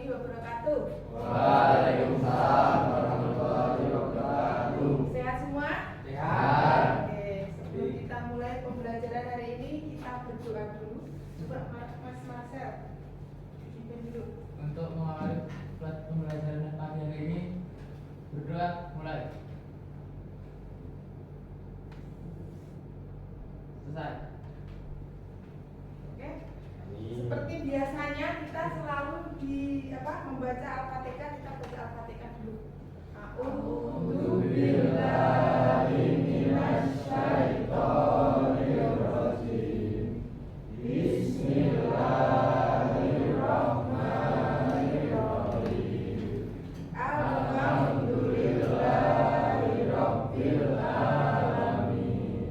warahmatullahi wabarakatuh. Waalaikumsalam warahmatullahi wabarakatuh. Sehat semua? Sehat. Oke, sebelum kita mulai pembelajaran hari ini, kita berdoa dulu. Coba Mas Marcel, pimpin dulu. Untuk mengawali pembelajaran pagi hari ini, berdoa mulai. Selesai. Oke. Seperti biasanya kita selalu membaca Al-Fatihah, kita baca Al-Fatihah dulu. A'udzubillahi minasyaitonirrajim. Bismillahirrahmanirrahim. Alhamdulillahi rabbil alamin.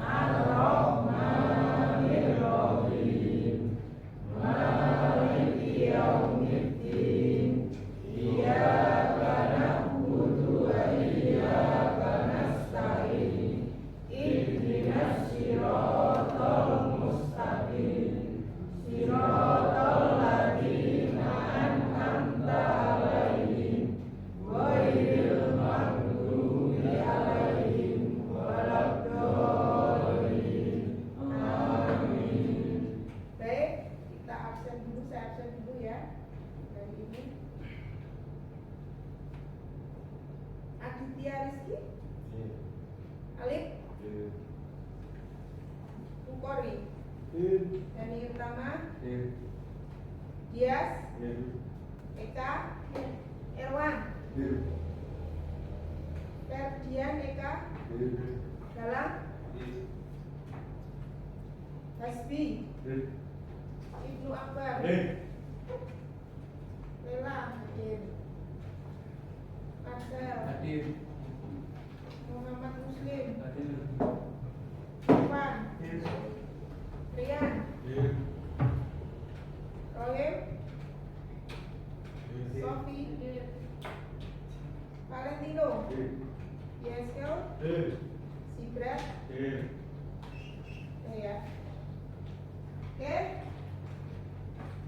Ar-Rahmanir Rahim. Maliki yaumiddin. Iyyaka na'budu wa iyyaka nasta'in. Ihdinas siratal mustaqim. Siratal ladzina an'amta 'alaihim ghairil maghdubi 'alaihim waladdallin. Amin. Baik, kita absen dulu, saya absen dulu ya. Dari ini Aditya Rizky, Alif, Bukori, Yani Utama, Dias, Eka, Erwan, Ferdian Eka, Galang, Hasbi, Ibnu Akbar, Lela, hadir, Marcel, Hadir. Muhammad Muslim, Hadir. Irfan, Rian, Rohim, Sofi, Valentino, Yeskel, Sibrat, ya. Oke.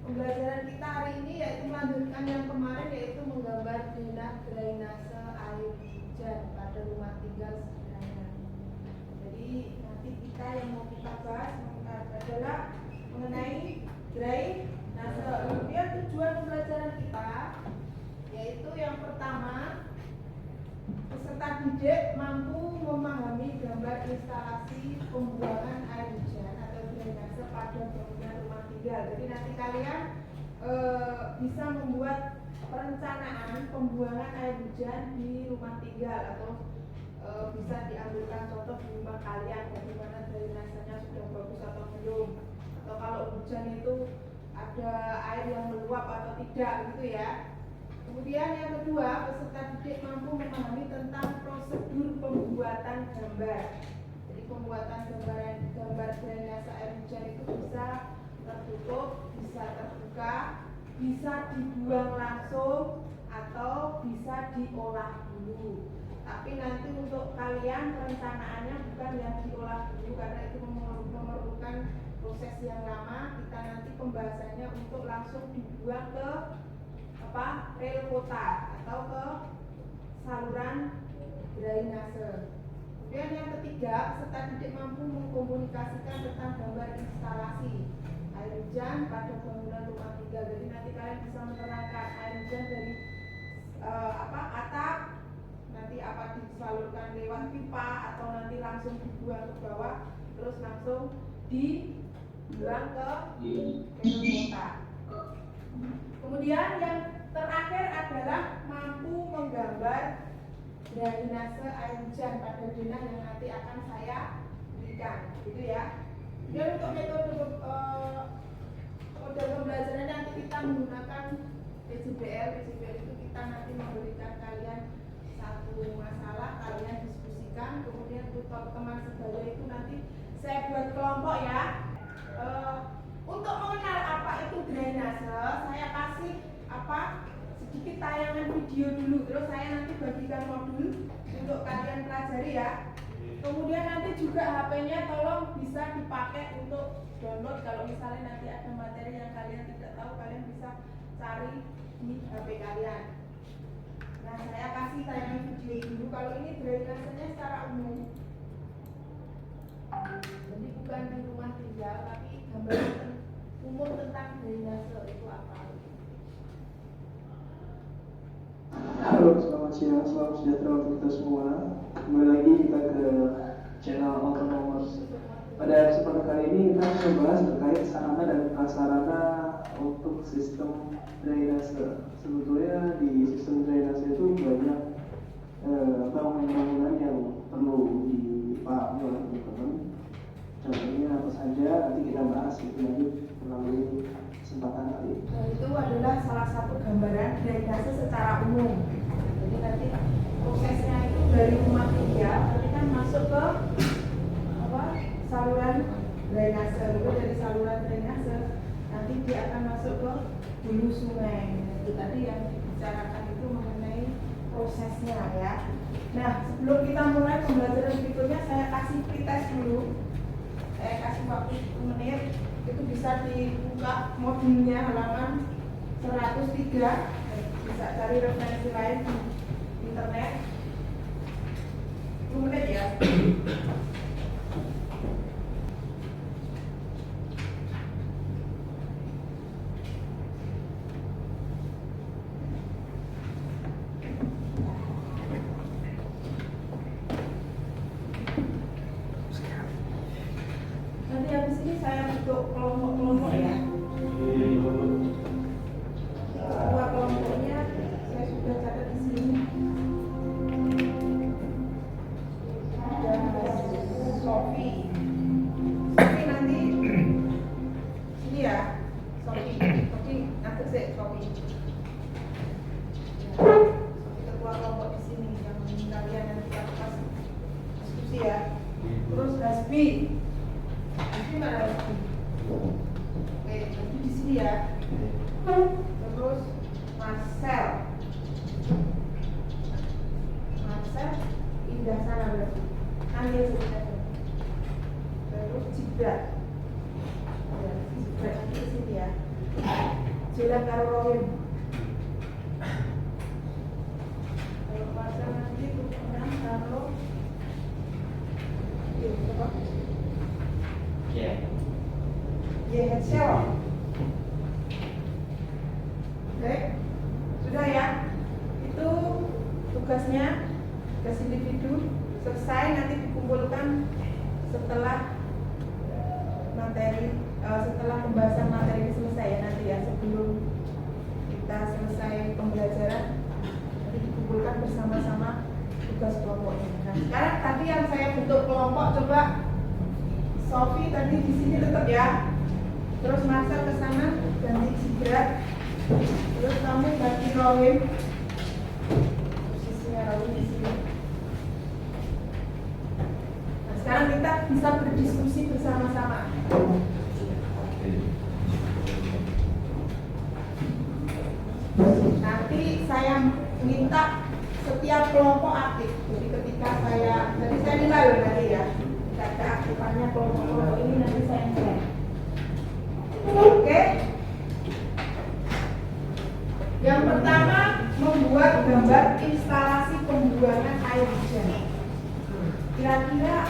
Pembelajaran kita hari ini yaitu melanjutkan yang kemarin, yaitu menggambar drainase air hujan pada rumah tinggal sederhana. Jadi nanti kita yang mau kita bahas adalah mengenai drainase. Kemudian tujuan pembelajaran kita yaitu yang pertama, peserta didik mampu memahami gambar instalasi pembuangan air hujan atau drainase pada bangunan rumah tinggal. Jadi nanti kalian bisa membuat perencanaan pembuangan air hujan di rumah tinggal, atau bisa diambilkan contoh di rumah kalian bagaimana drainasenya sudah bagus atau belum, atau kalau hujan itu ada air yang meluap atau tidak gitu ya. Kemudian yang kedua, peserta didik mampu memahami tentang prosedur pembuatan gambar. Jadi pembuatan gambar drainase air hujan itu bisa tertutup, bisa terbuka, bisa dibuang langsung, atau bisa diolah dulu. Tapi nanti untuk kalian perencanaannya bukan yang diolah dulu, karena itu memerlukan proses yang lama. Kita nanti pembahasannya untuk langsung dibuang ke rel kota atau ke saluran drainase. Kemudian yang ketiga, peserta didik mampu mengkomunikasikan tentang gambar instalasi air hujan pada bangunan rumah tinggal. Jadi nanti kalian bisa menerangkan air hujan dari atap, nanti apa disalurkan lewat pipa atau nanti langsung dibuang ke bawah, terus langsung dibuang ke rel kota. Kemudian yang terakhir adalah mampu menggambar drainase air hujan pada denah yang nanti akan saya berikan, gitu ya. Dan untuk metode pembelajaran nanti kita menggunakan PJBL. PJBL itu kita nanti memberikan kalian satu masalah, kalian diskusikan, kemudian tutor teman sebaya itu nanti saya buat kelompok ya. Untuk mengenal apa itu drainase, saya kasih sedikit tayangan video dulu, terus saya nanti bagikan modul untuk kalian pelajari ya. Kemudian nanti juga HP-nya tolong bisa dipakai untuk download. Kalau misalnya nanti ada materi yang kalian tidak tahu, kalian bisa cari di HP kalian. Nah, saya kasih tayangan video dulu. Kalau ini drainasenya secara umum, jadi bukan di rumah tinggal, tapi gambaran umum tentang drainase itu apa. Halo, selamat siang, selamat sejahtera untuk kita semua. Kembali lagi kita ke channel Autonomous. Pada kesempatan kali ini kita akan membahas terkait sarana dan prasarana untuk sistem drainase. Sebetulnya di sistem drainase itu banyak bangunan-bangunan yang perlu dipahami oleh teman-teman. Contohnya apa saja nanti kita bahas lebih lanjut melalui kesempatan kali ini. Nah, itu adalah salah satu gambaran drainase secara umum. Jadi nanti prosesnya itu dari rumah tinggal, nanti kan masuk ke saluran drainase. Lalu dari saluran drainase nanti dia akan masuk ke hulu sungai. Itu tadi yang dibicarakan itu mengenai prosesnya ya. Nah, sebelum kita mulai pembelajaran berikutnya, saya kasih pretest dulu. Saya kasih waktu 10 menit. Itu bisa dibuka modulnya halaman 103. Bisa cari referensi lain di internet. 10 menit ya. Nanti habis ini saya bentuk kelompok-kelompok ya. Dua kelompoknya saya sudah catat di sini. Ada Sofi nanti sini ya. Sofi nanti saya Sofi ketua kelompok di sini yang kalian nanti pas diskusi ya. Terus Hasbi. Ini mana lagi? Oke, nanti di sini ya. Terus Marcel pindah sana berarti. Ambil sebentar. Terus Jibrat. Ya, Jibrat nanti di sini ya. Jalan karo Rohim. Kalau Marcel nanti tukeran karo apa? Headshell. Oke, sudah ya. Itu tugasnya, tugas individu. Selesai nanti dikumpulkan setelah materi, setelah pembahasan materi ini selesai ya nanti ya, sebelum kita selesai pembelajaran nanti dikumpulkan bersama-sama tugas kelompoknya. Nah, sekarang tadi yang saya bentuk kelompok, coba Sofi tadi di sini tetap ya. Terus Marcel ke sana ganti Jibrat. Terus kamu ganti Rohim. Posisinya Rohim di sini. Nah, sekarang kita bisa berdiskusi bersama-sama. Nanti saya minta setiap kelompok aktif. Jadi ketika jadi saya nilai loh tadi ya. Keaktifannya kelompok-kelompok ini nanti saya nilai. Oke. Yang pertama, membuat gambar instalasi pembuangan air hujan. Kira-kira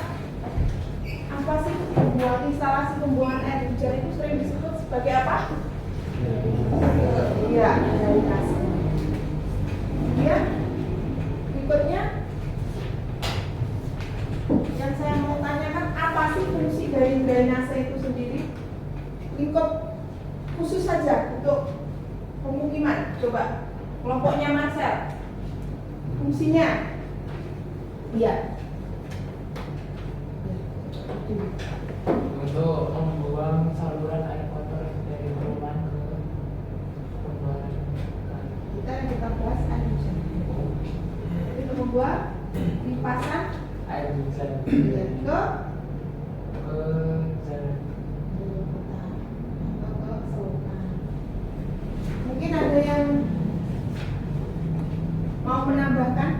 apa sih membuat instalasi pembuangan air hujan itu sering disebut sebagai apa? Iya, drainase. Kemudian berikutnya yang saya mau tanyakan, apa sih fungsi dari drainase itu sendiri? Lingkup khusus saja untuk pemukiman. Coba kelompoknya Marcel, fungsinya iya untuk membuang saluran air kotor dari perumahan ke pembuangan. kita bahas air hujan. Jadi untuk membuang limpasan Air hujan ke jalan. Mungkin ada yang mau menambahkan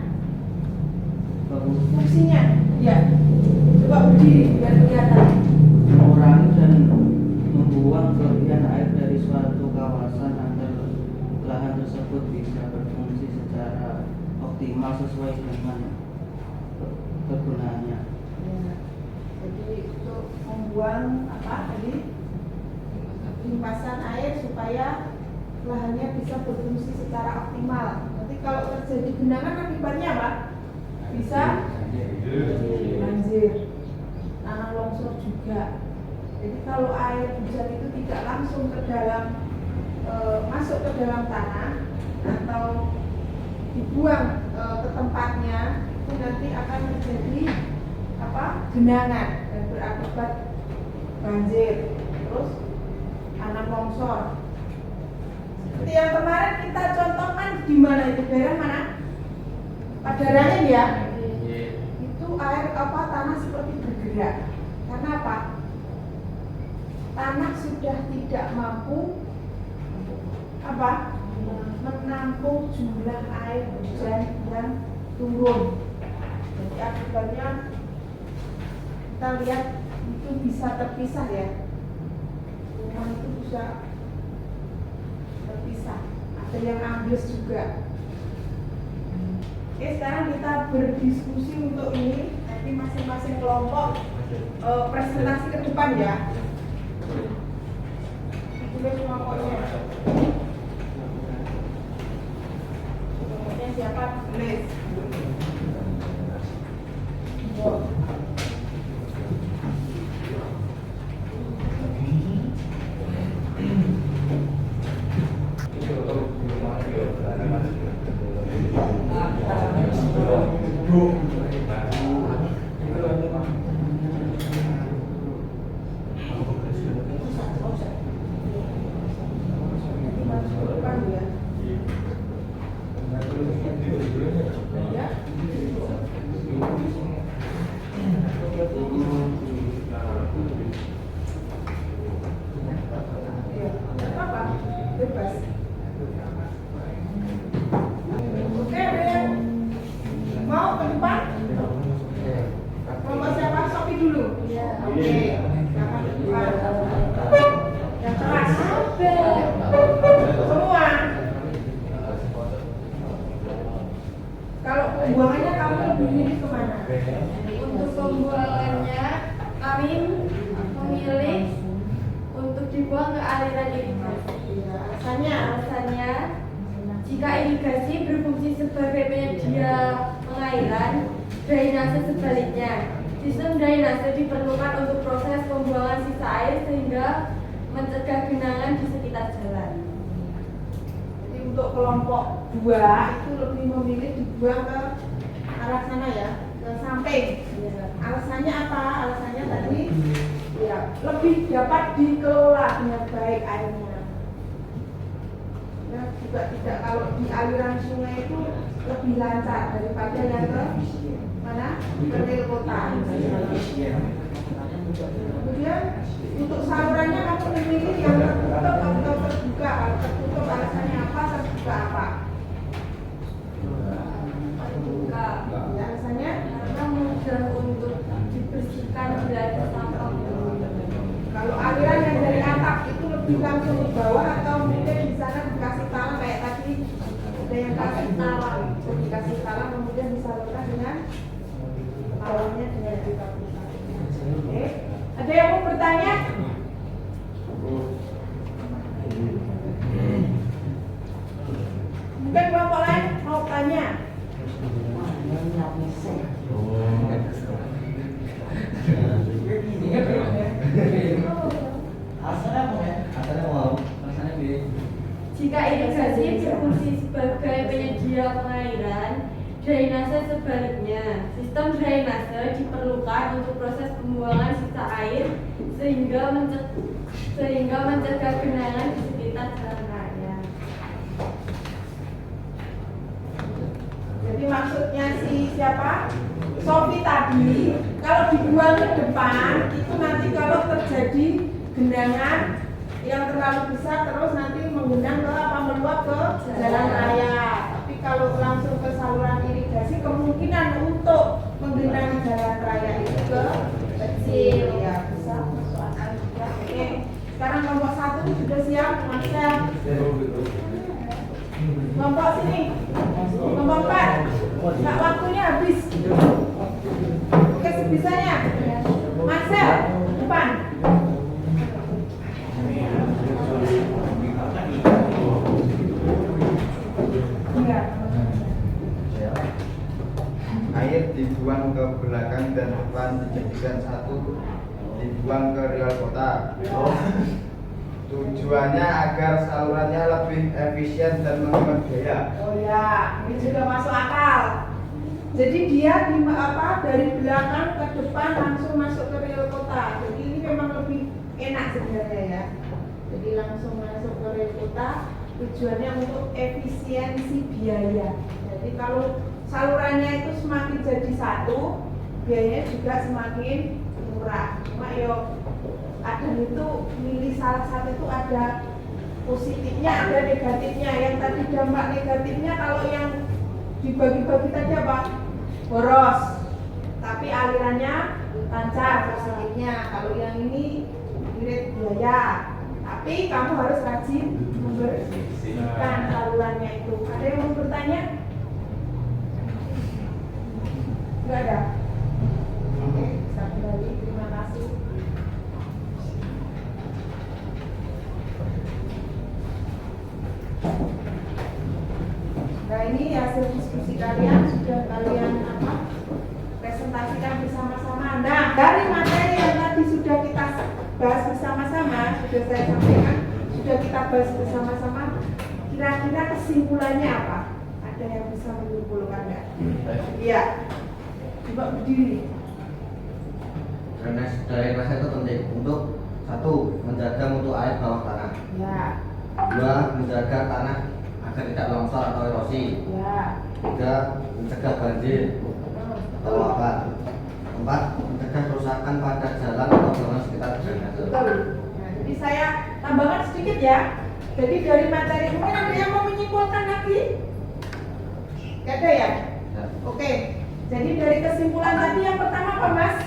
fungsinya? Ya, coba berdiri biar kelihatan. Mengurangi dan membuang kelebihan air dari suatu kawasan agar pembuangan tersebut bisa berfungsi secara optimal sesuai dengan kegunaannya. Ya. Jadi untuk membuang apa tadi limpasan air supaya lahannya bisa berfungsi secara optimal. Nanti kalau terjadi genangan akibatnya apa? Bisa banjir, tanah longsor juga. Jadi kalau air hujan itu tidak langsung ke dalam masuk ke dalam tanah atau dibuang ke tempatnya, itu nanti akan terjadi apa? Genangan dan berakibat banjir, terus tanah longsor. Seperti yang kemarin kita contohkan di mana itu, daerah mana? Padarangan ya. Itu air apa, tanah seperti bergerak. Karena apa? Tanah sudah tidak mampu apa? Menampung jumlah air hujan yang turun. Jadi akibatnya kita lihat itu bisa terpisah ya. Rumah itu bisa terpisah. Ada yang ambles juga. Oke, sekarang kita berdiskusi untuk ini. Nanti masing-masing kelompok presentasi ke depan ya. Ditulis kelompoknya. Kelompoknya siapa? Tulis. Pembuangannya kamu lebih milih kemana? Untuk pembuangannya kami memilih untuk dibuang ke aliran irigasi. Alasannya, jika irigasi berfungsi sebagai penyedia pengairan, drainase sebaliknya. Sistem drainase diperlukan untuk proses pembuangan sisa air sehingga mencegah genangan di sekitar jalan. Jadi untuk kelompok 2 itu lebih memilih dibuang ke arah sana ya, ke samping. Alasannya apa? Alasannya tadi ya lebih dapat dikelola dengan baik airnya. Ya, juga tidak, kalau di aliran sungai itu lebih lancar daripada yang ke mana? Ke rel kota. Kemudian untuk salurannya kamu memilih yang tertutup atau terbuka. Kalau tertutup alasannya apa? Terbuka apa? Terbuka. Alasannya Karena mudah untuk dibersihkan bila ada sampah. kalau aliran yang dari atap itu lebih langsung ke bawah atau mungkin di sana dikasih talang kayak tadi ada yang kasih talang, dikasih talang kemudian disalurkan dengan talangnya dengan ditabungkan. Oke, ada yang mau bertanya? Mungkin kelompok lain mau tanya? Jika irigasi berfungsi sebagai penyedia pengairan, drainase sebaliknya. Sistem drainase diperlukan untuk proses pembuangan sisa air sehingga mencegah genangan di sekitar jalan raya. Jadi maksudnya si siapa? Sofi tadi, kalau dibuang ke depan itu nanti kalau terjadi genangan yang terlalu besar terus nanti menggenang ke apa, meluap ke jalan raya. Tapi kalau langsung ke saluran irigasi kemungkinan untuk menggenang jalan raya itu kecil ya, bisa masuk akal juga. Oke, sekarang kelompok 1 sudah siap, Marcel. Kelompok sini. Kelompok 4. Nggak waktunya habis. Oke, sebisanya. Marcel, depan. Air dibuang ke belakang dan depan dijadikan satu, dibuang ke rel kota. Tujuannya agar salurannya lebih efisien dan menghemat biaya. Oh ya, ini juga masuk akal. Jadi dia dari belakang ke depan langsung masuk ke rel kota. Jadi ini memang lebih enak sebenarnya ya. Jadi langsung masuk ke rel kota. Tujuannya untuk efisiensi biaya. Jadi kalau salurannya itu semakin jadi satu, biayanya juga semakin murah. Cuma yo kadang itu milih salah satu itu ada positifnya, ada negatifnya. Yang tadi dampak negatifnya kalau yang dibagi-bagi tadi apa? Boros. Tapi alirannya lancar. Positifnya kalau yang ini irit biaya. Tapi kamu harus rajin membersihkan salurannya itu. Ada yang mau bertanya? Enggak ada? Oke, saya kembali. Terima kasih. Nah, ini hasil diskusi kalian sudah kalian presentasikan bersama-sama. Nah, dari materi yang tadi sudah kita bahas bersama-sama, sudah saya sampaikan, sudah kita bahas bersama-sama. Kira-kira kesimpulannya apa? Ada yang bisa menyimpulkan enggak? Iya. Coba berdiri. Drainase drainase itu penting untuk satu, menjaga mutu air bawah tanah. Ya. Dua, menjaga tanah agar tidak longsor atau erosi. Ya. Tiga, mencegah banjir atau luapan. Empat, mencegah kerusakan pada jalan atau bangunan sekitar drainase. Betul. Nah, jadi saya tambahkan sedikit ya. Jadi dari materi ini ada yang mau menyimpulkan lagi? Gak ada ya? Ya. Oke. Jadi dari kesimpulan tadi yang pertama apa Mas?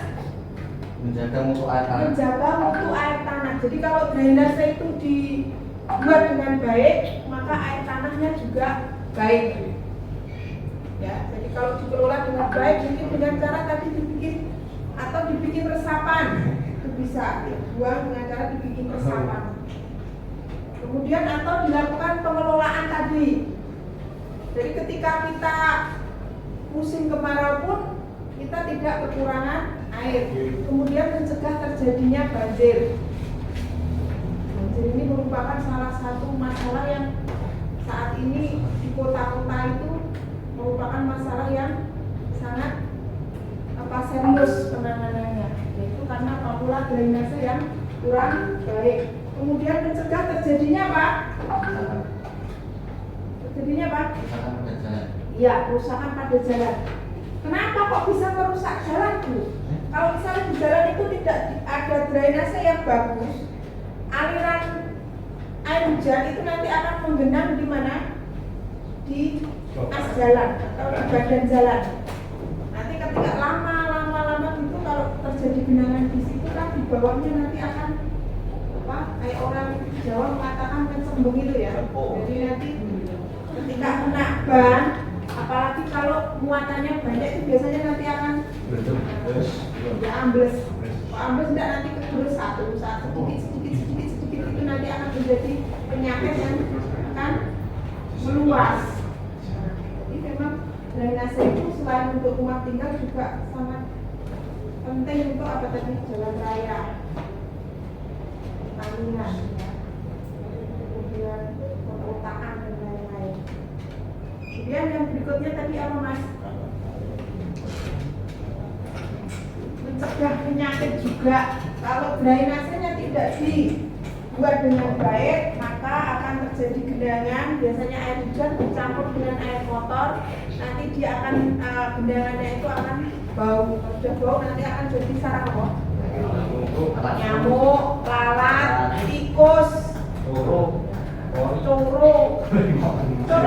Menjaga mutu air tanah. Menjaga mutu air tanah. Jadi kalau drainase itu dibuat dengan baik, maka air tanahnya juga baik. Ya, jadi kalau dikelola dengan baik, mungkin dengan cara tadi dibikin resapan, itu bisa dibuang dengan cara dibikin resapan. Kemudian atau dilakukan pengelolaan tadi. Jadi ketika kita musim kemarau pun kita tidak kekurangan air. Kemudian mencegah terjadinya banjir. Banjir ini merupakan salah satu masalah yang saat ini di kota-kota itu merupakan masalah yang sangat serius penanganannya, yaitu karena pola drainase yang kurang baik. Kemudian mencegah terjadinya apa? Terjadinya apa? Kerusakan pada jalan. Iya, kerusakan pada jalan. Kenapa kok bisa merusak jalan, Bu? Kalau misalnya di jalan itu tidak ada drainase yang bagus, aliran air hujan itu nanti akan menggenang di mana? Di as jalan atau di badan jalan. Nanti ketika lama gitu kalau terjadi genangan di situ kan di bawahnya nanti akan kayak orang Jawa mengatakan mencembung itu ya. Jadi nanti ketika kena ban, apalagi kalau muatannya banyak itu biasanya nanti akan ambles. Kalau ambles tidak nanti kegerus satu sedikit itu nanti akan menjadi penyakit yang akan meluas. Jadi memang drainase itu selain untuk rumah tinggal juga sangat penting untuk apa tadi, jalan raya, pertanian, ya. Kemudian perkotaan dan lain-lain. Kemudian yang berikutnya tadi apa Mas? Mencegah penyakit juga. Kalau drainasenya tidak dibuat dengan baik, maka akan terjadi genangan. Biasanya air hujan bercampur dengan air kotor. Nanti dia akan genangannya itu akan bau. Kalau sudah bau nanti akan jadi sarang apa? Nyamuk, lalat, tikus, coro. Coro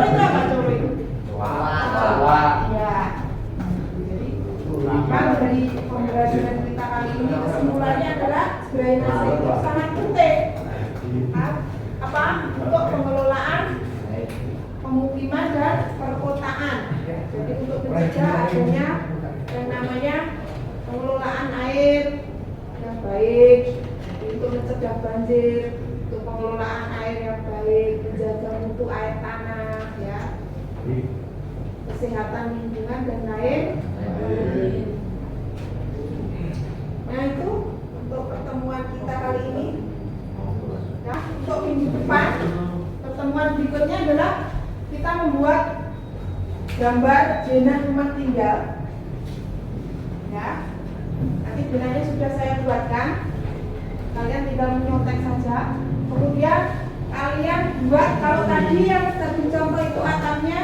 itu apa coro itu? Ya. Jadi dari pembelajaran kita kali ini kesimpulannya adalah drainase itu sangat penting. Apa? Untuk pengelolaan pemukiman dan perkotaan. Jadi untuk mencegah adanya yang namanya pengelolaan air yang baik, untuk mencegah banjir, untuk pengelolaan air yang baik, menjaga mutu air tanah, ya, kesehatan lingkungan dan lain. Nah itu untuk pertemuan kita kali ini. Nah untuk minggu depan pertemuan berikutnya adalah kita membuat gambar zona rumah tinggal. Ya, nanti zonanya sudah saya buatkan. Kalian tinggal menyontek saja. Kemudian kalian buat, kalau tadi yang tadi contoh itu atapnya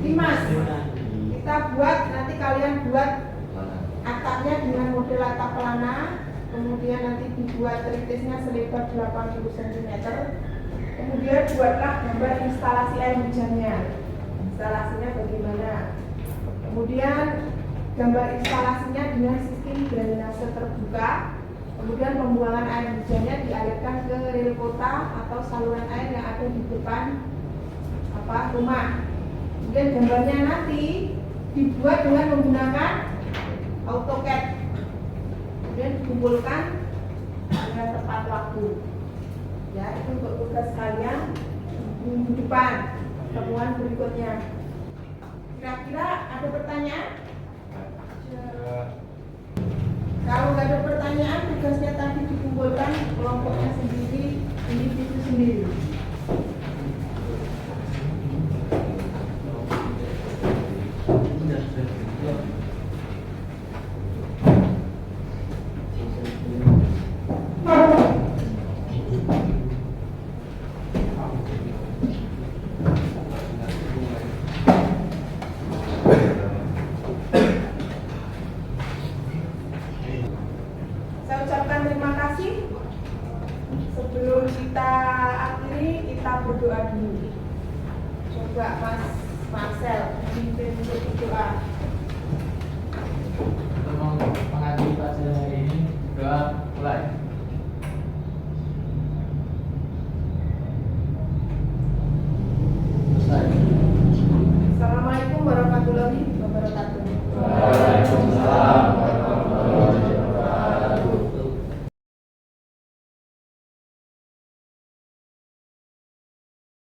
limas, kita buat, nanti kalian buat atapnya dengan model atap pelana. Kemudian nanti dibuat tritisnya selebar 80 cm. Kemudian buatlah gambar instalasi air hujannya. Instalasinya bagaimana? Kemudian gambar instalasinya dengan sistem drainase terbuka. Kemudian pembuangan air hujannya dialirkan ke rel kota atau saluran air yang ada di depan rumah. Kemudian gambarnya nanti dibuat dengan menggunakan AutoCAD. Kemudian dikumpulkan dengan tepat waktu. Ya, itu untuk tugas kalian minggu depan, pertemuan berikutnya. Kira-kira ada pertanyaan? Kalau nggak ada pertanyaan, tugasnya tadi dikumpulkan kelompoknya sendiri, individu sendiri. Saya ucapkan terima kasih. Sebelum kita akhiri, kita berdoa dulu. Coba Mas Marcel, memimpin